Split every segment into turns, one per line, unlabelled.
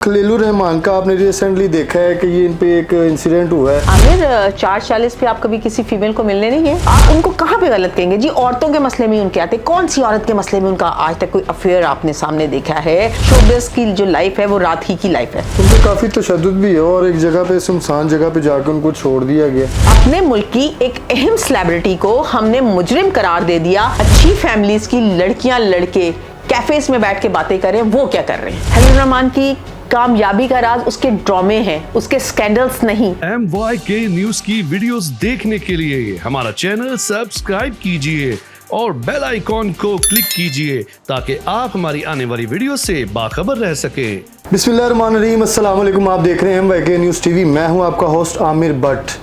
खलीलुर रहमान का आपने रिसेंटली देखा है कि ये इन पे एक इंसिडेंट हुआ है।
आमिर 440 पे आप कभी किसी फीमेल को मिलने नहीं गए? आप उनको कहाँ पे गलत कहेंगे जी? औरतों के मसले में उनके आते, कौन सी औरत के मसले में उनका आज तक कोई अफेयर आपने सामने देखा है? शोबिज़ की जो लाइफ है वो रात ही की लाइफ है।
उनपे काफी तशद्दुद भी है और एक जगह पे सुनसान जगह पे जाकर उनको छोड़ दिया गया।
अपने मुल्क की एक अहम सेलिब्रिटी को हमने मुजरिम करार दे दिया। अच्छी फैमिलीज की लड़कियां लड़के कैफेज में बैठ के बातें कर रहे हैं, वो क्या कर रहे हैं? खलीलुर रहमान की कामयाबी का राज उसके ड्रामे हैं, उसके स्कैंडल्स नहीं।
MYK न्यूज की वीडियोस देखने के लिए हमारा चैनल सब्सक्राइब कीजिए और बेल आइकॉन को क्लिक कीजिए ताकि आप हमारी आने वाली वीडियो से बाखबर रह सके।
बिस्मिल्लाहिर्रहमानिर्रहीम, अस्सलाम वालेकुम। आप देख रहे हैं MYK न्यूज़ टीवी। मैं हूं आपका होस्ट आमिर भट्ट।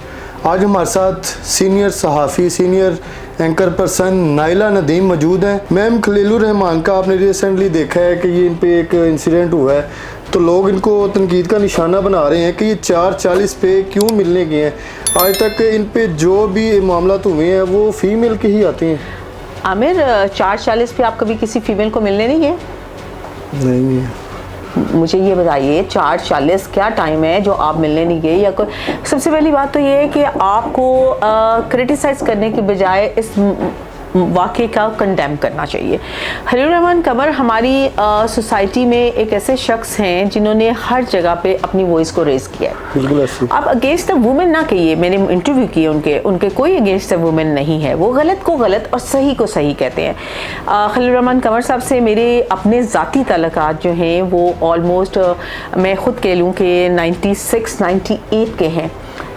आज हमारे साथ सीनियर सहाफ़ी, senior anchor person Naila Nadeem मौजूद हैं। मैम, खलीलुर रहमान का आपने रिसेंटली देखा है कि ये इन पे एक इंसिडेंट हुआ है, तो लोग इनको तनकीद का निशाना बना रहे हैं कि ये 440 पे क्यों मिलने गए हैं। आज तक इन पे जो भी मामला हुए हैं वो फीमेल के ही आते हैं।
आमिर 440 पे आप कभी किसी फीमेल को मिलने नहीं गए?
नहीं,
मुझे ये बताइए 440 क्या टाइम है जो आप मिलने नहीं गए? या कोई सबसे पहली बात तो ये है कि आपको क्रिटिसाइज करने के बजाय इस वाक़े का कंडेम करना चाहिए। खलीलुर रहमान कमर हमारी सोसाइटी में एक ऐसे शख्स हैं जिन्होंने हर जगह पे अपनी वॉइस को रेज किया है।
बिल्कुल ऐसे।
आप अगेंस्ट द वुमेन ना कहिए, मैंने इंटरव्यू किए उनके कोई अगेंस्ट द वुमेन नहीं है। वो गलत को गलत और सही को सही कहते हैं। खलीलुर रहमान कमर साहब से मेरे अपने ज़ाती ताल्लुकात जो हैं वो ऑलमोस्ट मैं ख़ुद कह लूँ कि 96-98 के हैं।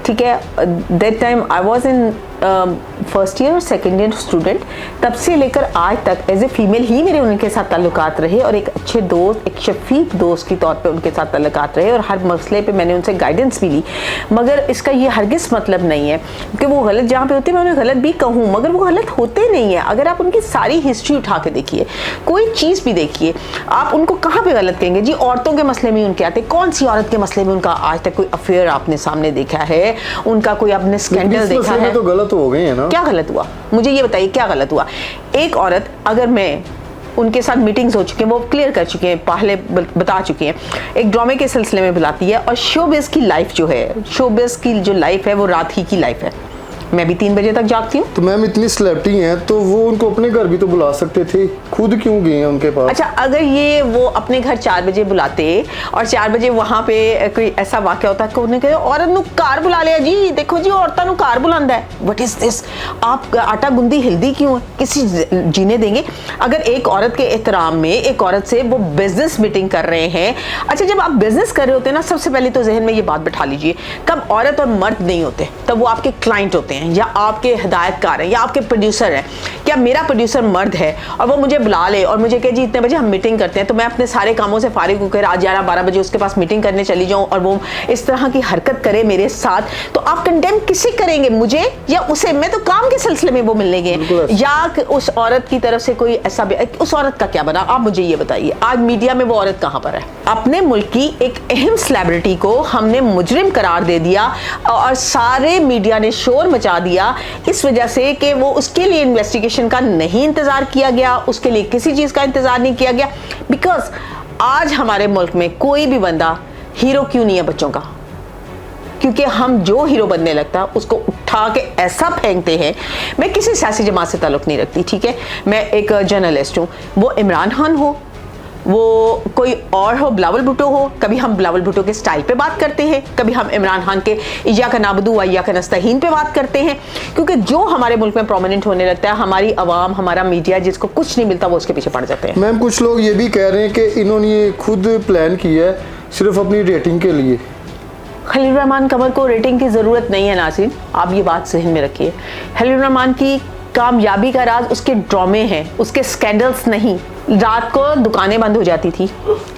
ठीक है, that time I was in first year और सेकेंड ईयर स्टूडेंट। तब से लेकर आज तक एज ए फीमेल ही मेरे उनके साथ ताल्लुकात रहे और एक अच्छे दोस्त, एक शफीक दोस्त के तौर पे उनके साथ ताल्लुकात रहे और हर मसले पे मैंने उनसे गाइडेंस भी ली। मगर इसका ये हरगिज़ मतलब नहीं है कि वो गलत जहाँ पे होते हैं मैं उन्हें गलत भी कहूँ, मगर वो गलत होते नहीं है। अगर आप उनकी सारी हिस्ट्री उठा के देखिए, कोई चीज़ भी देखिए, आप उनको कहाँ पर गलत कहेंगे जी? औरतों के मसले में उनके आते, कौन सी औरत के मसले में उनका आज तक कोई अफेयर आपने सामने देखा है? उनका कोई आपने स्कैंडल देखा है?
तो गलत हो गए हैं ना।
क्या गलत हुआ? मुझे ये बताइए क्या गलत हुआ? एक औरत, अगर मैं उनके साथ मीटिंग्स हो चुके हैं, वो क्लियर कर चुके हैं, पहले बता चुके हैं, एक ड्रामे के सिलसिले में बुलाती है और शोबिज़ की लाइफ जो है, शोबिज़ की जो लाइफ है वो रात ही की लाइफ है। मैं भी 3 बजे तक जागती हूँ।
तो मैम, इतनी सेलिब्रिटी हैं तो वो उनको अपने घर भी तो बुला सकते थे, खुद क्यों गए हैं उनके पास?
अच्छा, अगर ये वो अपने घर 4 बजे बुलाते और 4 बजे वहाँ पे कोई ऐसा वाक़या होता कि उन्हें कहे औरत नू कार बुला लिया जी, देखो जी औरतां नू कार बुलांदा है, व्हाट इज दिस? आप आटा गुंदी हिलदी क्यों है? किसी जीने देंगे? अगर एक औरत के एहतराम में एक औरत से वो बिजनेस मीटिंग कर रहे हैं। अच्छा, जब आप बिजनेस कर रहे होते हैं ना, सबसे पहले तो जहन में ये बात बैठा लीजिए, कब औरत और मर्द नहीं होते तब वो आपके क्लाइंट होते हैं या आपके हिदायतकार हैं या आपके प्रोड्यूसर हैं। क्या मेरा प्रोड्यूसर मर्द है और वो मुझे बुला ले और मुझे कहे जी इतने बजे हम मीटिंग करते हैं, तो मैं अपने सारे कामों से फारिग होकर आज 11-12 बजे उसके पास मीटिंग करने चली जाऊं और वो इस तरह की हरकत करे मेरे साथ, तो आप कंडेम किसे करेंगे, मुझे या उसे? मैं तो काम के सिलसिले में वो मिलने गए, या उस औरत की तरफ से कोई ऐसा, उस औरत का क्या बना? आप मुझे ये बताइए, आज मीडिया में वो औरत कहाँ पर है? अपने मुल्क की एक अहम सेलिब्रिटी को हमने मुजरिम करार दे दिया और सारे मीडिया ने शोर मचा दिया इस वजह से कि वो उसके लिए इन्वेस्टिगेशन का नहीं इंतजार किया गया, उसके लिए किसी चीज का इंतजार नहीं किया गया। बिकॉज आज हमारे मुल्क में कोई भी बंदा हीरो क्यों नहीं है बच्चों का? क्योंकि हम जो हीरो बनने लगता है उसको उठा के ऐसा फेंकते हैं। मैं किसी सियासी जमात से ताल्लुक नहीं रखती, ठीक है, मैं एक जर्नलिस्ट हूँ। वो इमरान खान हो, वो कोई और हो, बिलावल भुट्टो हो, कभी हम बिलावल भुट्टो के स्टाइल पे बात करते हैं, कभी हम इमरान खान के इय्याका नाबुदु व इय्याका नस्तईन पे बात करते हैं। क्योंकि जो हमारे मुल्क में प्रोमिनेंट होने लगता है, हमारी आवाम, हमारा मीडिया जिसको कुछ नहीं मिलता वो उसके पीछे पड़ जाते हैं।
मैम, कुछ लोग ये भी कह रहे हैं कि इन्होंने ये खुद प्लान किया है सिर्फ अपनी रेटिंग के लिए।
खलीलुर रहमान कमर को रेटिंग की ज़रूरत नहीं है नाज़रीन, आप ये बात ज़हन में रखिए। खलीलुर रहमान की कामयाबी का राज उसके ड्रामे हैं, उसके स्कैंडल्स नहीं। रात को दुकानें बंद हो जाती थी,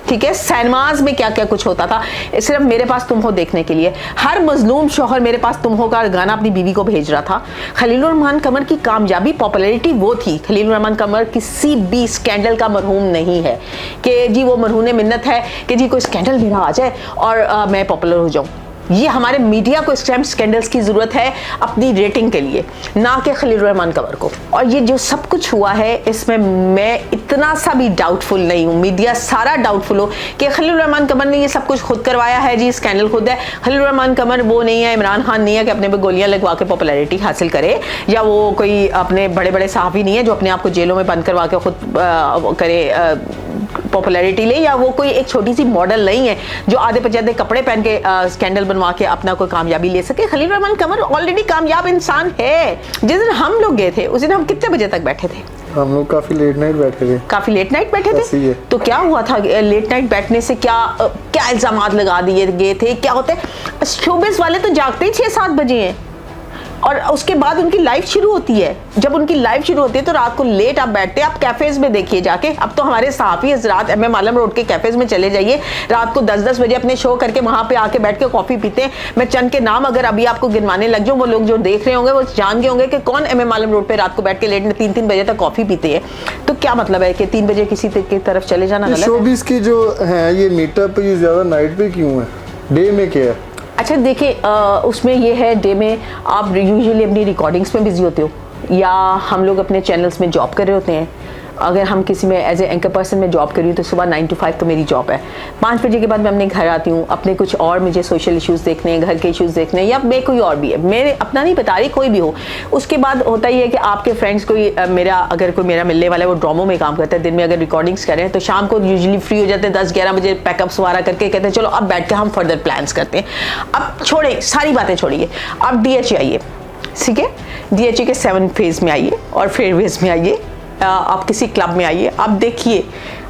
ठीक है, सिनेमाज में क्या क्या कुछ होता था सिर्फ मेरे पास तुम हो देखने के लिए। हर मजलूम शौहर मेरे पास तुम हो का गाना अपनी बीवी को भेज रहा था। खलीलुर रहमान कमर की कामयाबी, पॉपुलैरिटी वो थी। खलीलुर रहमान कमर किसी भी स्कैंडल का मरहूम नहीं है कि जी वो मरहून मिन्नत है कि जी कोई स्कैंडल मेरा आ जाए और मैं पॉपुलर हो जाऊँ। ये हमारे मीडिया को इस टाइम स्कैंडल्स की जरूरत है अपनी रेटिंग के लिए, ना कि खलील रहमान कमर को। और ये जो सब कुछ हुआ है इसमें मैं इतना सा भी डाउटफुल नहीं हूँ, मीडिया सारा डाउटफुल हो कि खलील रहमान कमर ने ये सब कुछ खुद करवाया है जी, स्कैंडल खुद है। खलील रहमान कमर वो नहीं है, इमरान खान नहीं है कि अपने पे गोलियां लगवा के पॉपुलैरिटी हासिल करे, या वो कोई अपने बड़े बड़े सहाफ़ी नहीं है जो अपने आप को जेलों में बंद करवा के खुद करे पॉपुलैरिटी ले, या वो कोई एक छोटी सी मॉडल नहीं है जो आधे पचाधे कपड़े पहन के स्कैंडल बनवा के अपना कोई कामयाबी ले सके। खलील रहमान कमर ऑलरेडी कामयाब इंसान है। जिस दिन हम लोग गए थे उस दिन हम कितने बजे तक बैठे थे?
हम लोग काफी लेट नाइट बैठे थे।
काफी लेट नाइट बैठे थे। तो क्या हुआ था लेट नाइट बैठने से? क्या इल्जामात लगा दिए गए थे? क्या होता है, शोबिस वाले तो जागते ही 6-7 बजे हैं और उसके बाद उनकी लाइफ शुरू होती है। जब उनकी लाइफ शुरू होती है तो रात को लेट आप बैठते हैं। आप कैफेज में देखिए जाके, अब तो हमारे सहाफ़ी हज़रात MM आलम रोड के कैफेज में चले जाइए, रात को 10-10 बजे अपने शो करके वहां पे आके बैठ के कॉफी पीते हैं। मैं चंद के नाम अगर अभी आपको गिनवाने लग जाऊं, वो लोग जो देख रहे होंगे वो जान गए होंगे कि कौन MM आलम रोड पे रात को बैठ के लेट 3-3 बजे तक कॉफी पीते हैं। तो क्या मतलब है कि 3 बजे किसी की तरफ चले जाना गलत है?
शोबिस की जो है ये मीटअप ये ज्यादा नाइट पे क्यों है, डे में क्या है?
अच्छा देखिए, उसमें ये है, डे में आप यूजुअली अपनी रिकॉर्डिंग्स में बिजी होते हो, या हम लोग अपने चैनल्स में जॉब कर रहे होते हैं। अगर हम किसी में एज ए एंकर पर्सन में जॉब कर रही हूँ तो सुबह 9 to 5 तो मेरी जॉब है। 5 बजे के बाद मैं अपने घर आती हूँ, अपने कुछ और मुझे सोशल इश्यूज़ देखने हैं, घर के इश्यूज़ देखने हैं, या मैं कोई और भी है, मेरे अपना नहीं बता रही, कोई भी हो। उसके बाद होता ही है कि आपके फ्रेंड्स कोई अगर कोई मेरा मिलने वाला है वो ड्रामो में काम करता है, दिन में अगर रिकॉर्डिंग्स करें तो शाम को यूजुअली फ्री हो जाते हैं 10-11 बजे, पैकअप्स वगैरह करके कहते हैं चलो अब बैठ के हम फर्दर प्लान्स करते हैं। अब छोड़े सारी बातें छोड़िए, आप DHA आइए, ठीक है, DHA के 7 फेज़ में आइए और फेयरवेज में आइए, आप किसी क्लब में आइए, आप देखिए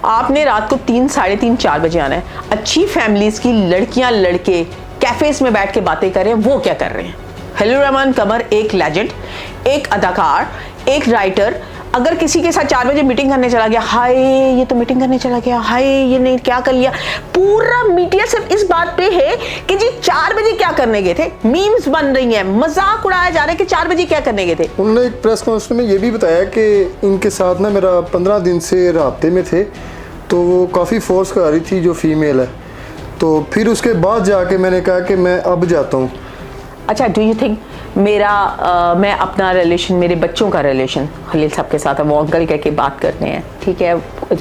आपने रात को 3-3:30-4 बजे आना है। अच्छी फैमिलीज की लड़कियां लड़के कैफेज में बैठ के बातें कर रहे हैं, वो क्या कर रहे हैं? खलील रहमान कमर एक लेजेंड, एक अदाकार, एक राइटर, अगर किसी के साथ 4 बजे मीटिंग करने चला गया, हाय ये तो मीटिंग करने चला गया, हाय ये नहीं क्या कर लिया, पूरा मीडिया सिर्फ इस बात पे है कि जी 4 बजे क्या करने गए थे। मीम्स बन रही हैं, मजाक उड़ाया जा रहा है कि 4 बजे क्या करने गए थे।
उन्होंने एक प्रेस कॉन्फ्रेंस में ये भी बताया कि इनके साथ ना मेरा 15 दिन से राब्ते में थे, तो वो काफ़ी फोर्स कर रही थी जो फीमेल है, तो फिर उसके बाद जाके मैंने कहा कि मैं अब जाता हूँ।
अच्छा, डू यू थिंक मैं अपना रिलेशन, मेरे बच्चों का रिलेशन खलील साहब के साथ है, वो अंकल कह के बात करते हैं, ठीक है,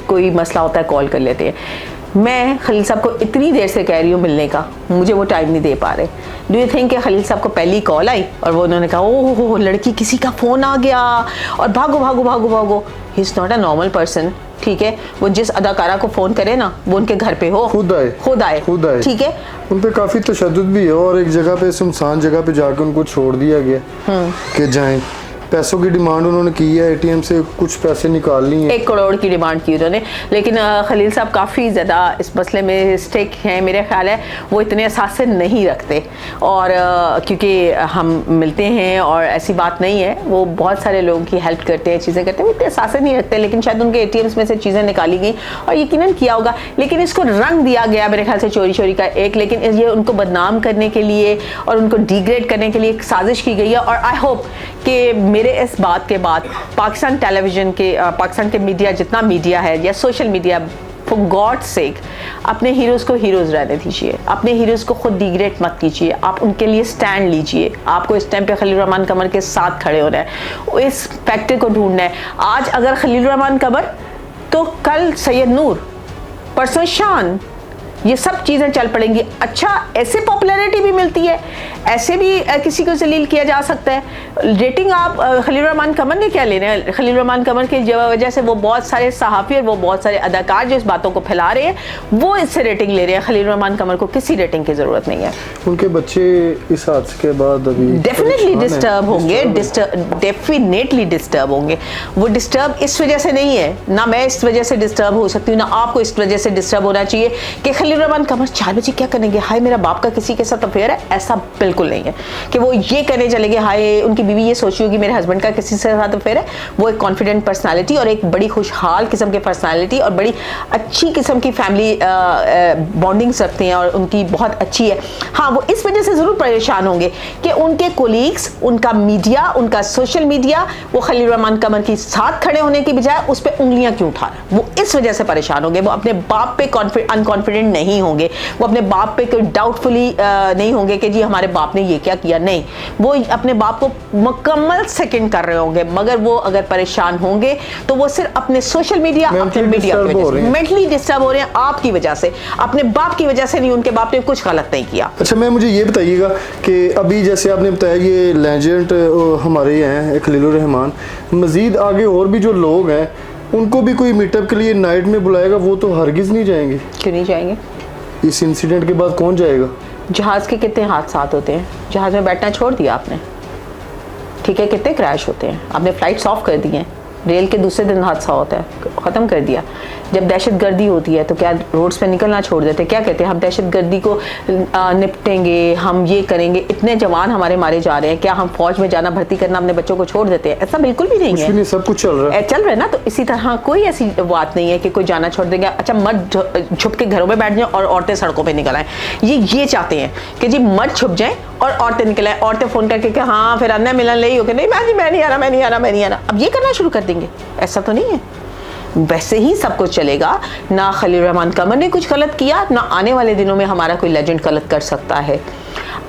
कोई मसला होता है कॉल कर लेते हैं। मैं खलील साहब को इतनी देर से कह रही हूँ मिलने का, मुझे वो टाइम नहीं दे पा रहे। डू यू थिंक कि खलील साहब को पहली कॉल आई और वो उन्होंने कहा ओह लड़की किसी का फ़ोन आ गया और भागो भागो भागो भागो? He is not a normal person, ठीक है। वो जिस अदाकारा को फ़ोन करे ना वो उनके घर पे हो, खुद आए, ठीक है।
उन पे काफ़ी तशद्दुद भी है और एक जगह पे सुनसान जगह पे जाके उनको छोड़ दिया गया कि जाएं। पैसों की डिमांड उन्होंने की है, ATM से कुछ पैसे निकाल लिए,
1 करोड़ की डिमांड की उन्होंने। लेकिन खलील साहब काफ़ी ज़्यादा इस मसले में स्टेक हैं, मेरे ख्याल है वो इतने एहसास से नहीं रखते, और क्योंकि हम मिलते हैं और ऐसी बात नहीं है, वो बहुत सारे लोगों की हेल्प करते हैं, चीज़ें करते हैं, वो इतने एहसास नहीं रखते। लेकिन शायद उनके ATMs में से चीज़ें निकाली गई और यकीनन किया होगा, लेकिन इसको रंग दिया गया मेरे ख्याल से चोरी का एक, लेकिन ये उनको बदनाम करने के लिए और उनको डिग्रेड करने के लिए एक साजिश की गई है। और आई होप कि मेरे इस बात के बाद पाकिस्तान टेलीविज़न के, पाकिस्तान के मीडिया, जितना मीडिया है या social media, for God sake अपने हीरोज़ को हीरोज़ रहने दीजिए, अपने हीरोज़ को खुद डिग्रेड मत कीजिए, आप उनके लिए स्टैंड लीजिए। आपको इस टाइम पे खलील रहमान कमर के साथ खड़े होना है, इस फैक्टर को ढूंढना है। आज अगर खलील रहमान कमर तो कल सैयद नूर, परसों शान, ये सब चीज़ें चल पड़ेंगी। अच्छा, ऐसे पॉपुलैरिटी भी मिलती है, ऐसे भी किसी को जलील किया जा सकता है। रेटिंग आप खलील रहमान कमर ने क्या लेना है? खलील रहमान कमर की वजह से वो बहुत सारे सहाफ़ी और वो बहुत सारे अदाकार जो इस बातों को फैला रहे हैं वो इससे रेटिंग ले रहे हैं। खलील रहमान कमर को किसी रेटिंग की ज़रूरत नहीं है।
उनके बच्चे इस हादसे के बाद अभी
डेफिनेटली डिस्टर्ब होंगे, डेफिनेटली डिस्टर्ब होंगे। वो डिस्टर्ब इस वजह से नहीं है, ना मैं इस वजह से डिस्टर्ब हो सकती हूँ, ना आपको इस वजह से डिस्टर्ब होना चाहिए कि खलील रहमान कमर 4 बजे क्या करेंगे, हाय मेरा बाप का किसी के साथ अफेयर है। ऐसा बिल्कुल नहीं है कि वो ये करने चलेंगे, हाय उनकी बीवी ये सोची होगी मेरे हस्बैंड का किसी से साथ अफेयर है। वो एक कॉन्फिडेंट पर्सनालिटी और एक बड़ी खुशहाल किस्म की पर्सनालिटी और बड़ी अच्छी किस्म की फैमिली बॉन्डिंग्स रखते हैं और उनकी बहुत अच्छी है। हाँ, वो इस वजह से ज़रूर परेशान होंगे कि उनके कोलीग्स, उनका मीडिया, उनका सोशल मीडिया, वो खलील रहमान कमर के साथ खड़े होने की बजाय उस पर उंगलियां क्यों उठा रहे हैं, वो इस वजह से परेशान होंगे। वो अपने बाप पे अनकॉन्फिडेंट नहीं नहीं होंगे, वो अपने बाप पे कोई डाउटफुली नहीं होंगे कि जी हमारे बाप ने ये क्या किया, नहीं, वो अपने बाप को मुकम्मल सेकंड कर रहे होंगे। मगर वो अगर परेशान होंगे तो वो सिर्फ अपने सोशल मीडिया, अपने मीडिया की वजह से मेंटली डिस्टर्ब हो रहे हैं, आपकी वजह से, अपने बाप की वजह से नहीं, उनके बाप ने कुछ गलत नहीं किया।
अच्छा मैम मुझे ये बताइएगा कि अभी जैसे आपने बताया ये लेजेंड हमारे हैं खलीलुर रहमान, मजीद आगे और भी जो लोग हैं उनको भी कोई मीटअप के लिए नाइट में बुलाएगा, वो तो हरगिज नहीं जाएंगे?
क्यों नहीं जाएंगे?
इस इंसिडेंट के बाद कौन जाएगा?
जहाज के कितने हादसा होते हैं, जहाज में बैठना छोड़ दिया आपने, ठीक है, कितने क्रैश होते हैं, आपने फ्लाइट्स ऑफ कर दी हैं, रेल के दूसरे दिन हादसा होता है, ख़त्म कर दिया। जब दहशतगर्दी होती है तो क्या रोड्स पे निकलना छोड़ देते? क्या कहते हैं हम दहशतगर्दी को निपटेंगे, हम ये करेंगे, इतने जवान हमारे मारे जा रहे हैं, क्या हम फौज में जाना, भर्ती करना अपने बच्चों को छोड़ देते हैं? ऐसा बिल्कुल भी नहीं है,
सब कुछ चल रहा
है ना। तो इसी तरह कोई ऐसी बात नहीं है कि कोई जाना छोड़ देंगे। अच्छा मर्द छुप के घरों में बैठ जाएं और औरतें सड़कों पे निकल आएं, ये चाहते हैं कि जी मर्द छुप जाएं और औरतें निकल आएं, औरतें फ़ोन करके कि हाँ फिर अन्य मिलन ले हो कि नहीं मैं नहीं आ रहा, अब ये करना शुरू कर देंगे। ऐसा तो नहीं है, वैसे ही सब कुछ चलेगा। ना खलील रहमान कमर ने कुछ गलत किया, ना आने वाले दिनों में हमारा कोई लेजेंड गलत कर सकता है।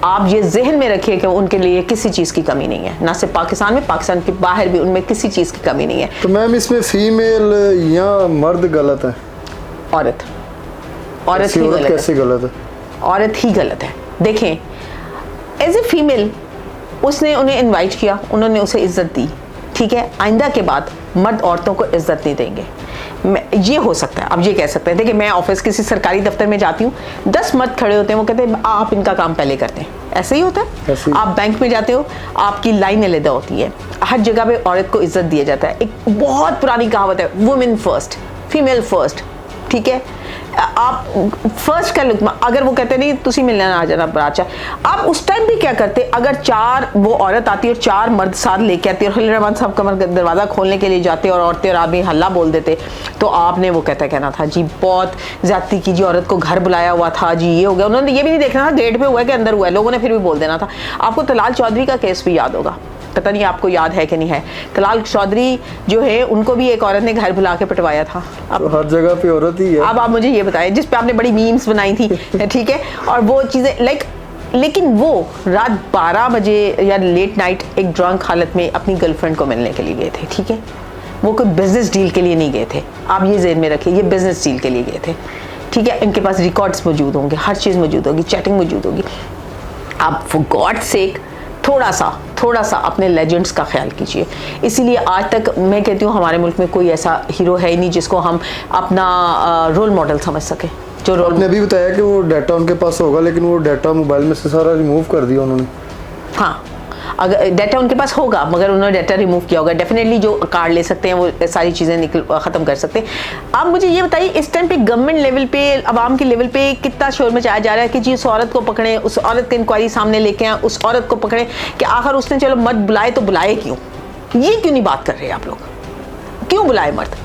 आप ये जहन में रखिए कि उनके लिए किसी चीज़ की कमी नहीं है, ना सिर्फ पाकिस्तान में, पाकिस्तान के बाहर भी उनमें किसी चीज़ की कमी नहीं है।
तो मैम इसमें फीमेल या मर्द गलत है?
औरत ही गलत है।
कैसे गलत है?
औरत ही गलत है। देखें एज ए फीमेल उसने उन्हें इनवाइट किया, उन्होंने उसे इज्जत दी, ठीक है, आइंदा के बाद मर्द औरतों को इज्जत नहीं देंगे। ये हो सकता है, अब ये कह सकते हैं, देखिए मैं ऑफिस किसी सरकारी दफ्तर में जाती हूँ, 10 मर्द खड़े होते हैं, वो कहते हैं आप इनका काम पहले करते हैं, ऐसे ही होता है। आप बैंक में जाते हो, आपकी लाइन अलग होती है, हर जगह पे औरत को इज्जत दिया जाता है। एक बहुत पुरानी कहावत है, वुमेन फर्स्ट, फीमेल फर्स्ट, ठीक है, आप फर्स्ट का लुक, अगर वो कहते नहीं तुसी मिलने आ जाना बराचा, आप उस टाइम भी क्या करते? अगर 4 वो औरत आती और 4 मर्द साथ लेके आती और खलील रहमान साहब का दरवाज़ा खोलने के लिए जाते और औरतें और आदमी हल्ला बोल देते, तो आपने वो कहना था जी बहुत ज्यादती की, जी औरत को घर बुलाया हुआ था, जी ये हो गया। उन्होंने ये भी नहीं देखना था गेट पे हुआ है कि अंदर हुआ है, लोगों ने फिर भी बोल देना था। आपको तलाल चौधरी का केस भी याद होगा, पता नहीं आपको याद है कि नहीं है। तलाल चौधरी जो है उनको भी एक औरत ने घर बुला के पिटवाया था। अब
तो हर जगह पे औरत ही है।
अब आप मुझे ये बताएं, जिस पे आपने बड़ी मीम्स बनाई थी, ठीक है, और वो चीज़ें लेकिन वो रात 12 बजे या लेट नाइट एक ड्रंक हालत में अपनी गर्लफ्रेंड को मिलने के लिए गए थे, ठीक है, वो कोई बिजनेस डील के लिए नहीं गए थे। आप ये ज़हन में रखिए, ये बिजनेस डील के लिए गए थे, ठीक है। इनके पास रिकॉर्ड्स मौजूद होंगे, हर चीज़ मौजूद होगी, चैटिंग मौजूद होगी। आप फॉर गॉड सेक थोड़ा सा अपने लेजेंड्स का ख्याल कीजिए। इसीलिए आज तक मैं कहती हूँ हमारे मुल्क में कोई ऐसा हीरो है ही नहीं जिसको हम अपना रोल मॉडल समझ सके। जो रोल
ने भी बताया कि वो डाटा उनके पास होगा, लेकिन वो डाटा मोबाइल में से सारा रिमूव कर दिया उन्होंने।
हाँ, अगर डाटा उनके पास होगा मगर उन्होंने डाटा रिमूव किया होगा, डेफिनेटली जो कार्ड ले सकते हैं वो सारी चीज़ें ख़त्म कर सकते हैं। आप मुझे ये बताइए इस टाइम पे गवर्नमेंट लेवल पे, अवाम के लेवल पे कितना शोर मचाया जा रहा है कि जी उस औरत को पकड़ें, उस औरत की इंक्वायरी सामने लेके आए, उस औरत को पकड़ें, कि आखिर उसने चलो मर्द बुलाए तो बुलाए क्यों? ये क्यों नहीं बात कर रहे आप लोग? क्यों बुलाए मर्द?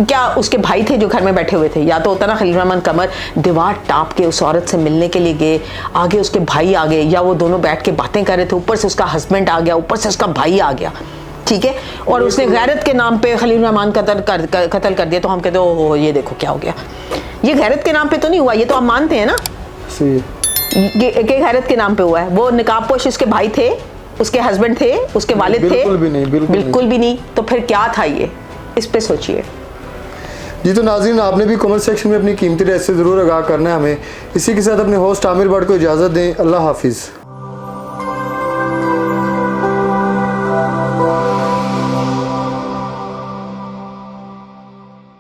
क्या उसके भाई थे जो घर में बैठे हुए थे? या तो होता ना खलील रहमान कमर दीवार टाप के उस औरत से मिलने के लिए गए, आगे उसके भाई आ गए, या वो दोनों बैठ के बातें कर रहे थे, ऊपर से उसका हस्बैंड आ गया, ऊपर से उसका भाई आ गया, ठीक है, और उसने गैरत के नाम पे खलील रहमान कत्ल कर दिया। तो हम कहते हैं ओहो ये देखो क्या हो गया। ये गैरत के नाम पे तो नहीं हुआ, ये तो आप मानते हैं ना कि गैरत के नाम पे हुआ है। वो निकाब पोश उसके भाई थे, उसके हस्बैंड थे, उसके वालिद थे? बिल्कुल भी नहीं। तो फिर क्या था ये? इस पे सोचिए।
जी तो नाज़रीन, आपने भी कमेंट सेक्शन में अपनी कीमती राय से ज़रूर आगाह करना है हमें। इसी के साथ अपने होस्ट आमिर भट्ट को इजाज़त दें। अल्लाह हाफिज़।